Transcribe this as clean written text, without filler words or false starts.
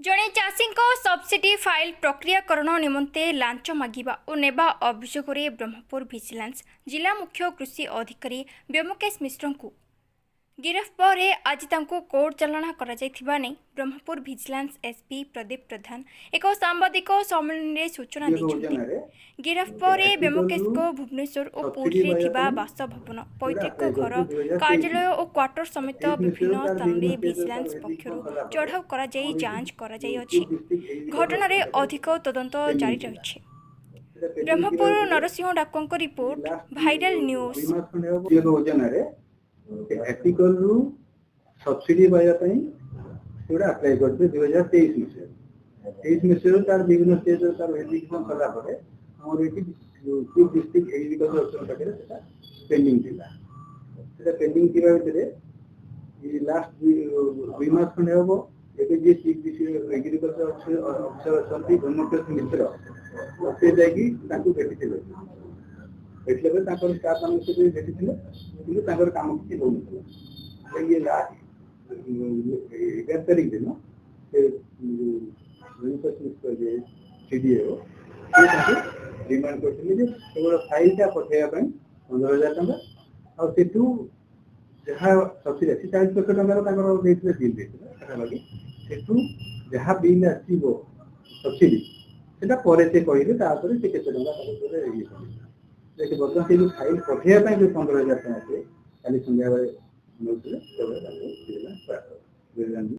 ଜଣେ ଚାଷୀଙ୍କ subsidy file ପ୍ରକ୍ରିୟାକରଣ ନିମନ୍ତେ ଲାଞ୍ଚ ମାଗିବା ଓ ନେବା ଅଭିଯୋଗରେ ବ୍ରହ୍ମପୁର ଭିଜିଲାନ୍ସ ଜିଲ୍ଲା ମୁଖ୍ୟ କୃଷି ଅଧିକାରୀ ବ୍ୟୋମକେଶ ମିଶ୍ରଙ୍କୁ ଗିରଫ ପରେ ଆଜି ତାଙ୍କୁ କୋର୍ଟ ଚାଲାଣ କରାଯାଇଥିବା ନେଇ ବ୍ରହ୍ମପୁର ଭିଜିଲାନ୍ସ ଏସପି ପ୍ରଦୀପ ପ୍ରଧାନ ଏକ ସାମ୍ବାଦିକ ସମ୍ମିଳନୀରେ ସୂଚନା ଦେଇଛନ୍ତି। ଗିରଫ ପରେ ବ୍ୟୋମକେଶଙ୍କ ଭୁବନେଶ୍ୱର ଓ ପୁରୀରେ ଥିବା ବାସଭବନ, ପୈତୃକ ଘର, କାର୍ଯ୍ୟାଳୟ ଓ କ୍ୱାର୍ଟର ସମେତ ବିଭିନ୍ନ ସ୍ଥାନରେ ଭିଜିଲାନ୍ସ ପକ୍ଷରୁ ଚଢ଼ାଉ କରାଯାଇ ଯାଞ୍ଚ କରାଯାଇଅଛି। ଘଟଣାରେ ଅଧିକ ତଦନ୍ତ ଜାରି ରହିଛି। ବ୍ରହ୍ମପୁର ନରସିଂହ ଡାକୁଙ୍କ ରିପୋର୍ଟ, ଭାଇରାଲ ନ୍ୟୁଜ୍। एथिकल रु सब्सिडी पाइबा पई सेटा अप्लाई करते 2023 मसिया 23 मसिया तार विभिन्न स्टेज तार वेरिफिकेशन कला परे हमर eighty two district agriculture officer पाखे सेटा पेंडिंग थिला सेटा पेंडिंग थिबा भितरे ई लास्ट 2 मास खंडे हबो एके जे चीफ डिस्ट्रिक्ट एग्रीकल्चर ऑफिसर असंती ब्रह्मकेश मिश्र से जाकी ताकू भेटिथिले भेटले ताकर स्टाफ मान से भेटिथिले କିନ୍ତୁ ତାଙ୍କର କାମ କିଛି ହେଉନଥିଲା। ଇଏ ଲାଷ୍ଟ 11 ତାରିଖ ଦିନ ସେ ସିଡିଓ ସେ ତାଙ୍କୁ ଡିମାଣ୍ଡ କରିଥିଲେ ଯେ କେବଳ ଫାଇଲଟା ପଠାଇବା ପାଇଁ 15,000 ଟଙ୍କା ଆଉ ସେଠୁ ଯାହା ସବସିଡି ଅଛି 40% ଟଙ୍କାର ତାଙ୍କର ଦେଇଥିଲେ ବିଲ୍ ଦେଇଥିଲେ ପାଖାପାଖି ସେଠୁ ଯାହା ବିଲ୍ ଆସିବ ସବସିଡି ସେଟା ପରେ ସେ କହିଲେ ତାପରେ ସେ କେତେ ଟଙ୍କା ତାଙ୍କ ଉପରେ ଇଏ କରିବେ। ବର୍ତ୍ତମାନ ସେ ଯେଉଁ ଫାଇଲ ପଠାଇବା ପାଇଁ ଯେଉଁ 15,000 ଟଙ୍କା କାଲି ସନ୍ଧ୍ୟାବେଳେ ନେଉଥିଲେ ସେତେବେଳେ ତାଙ୍କୁ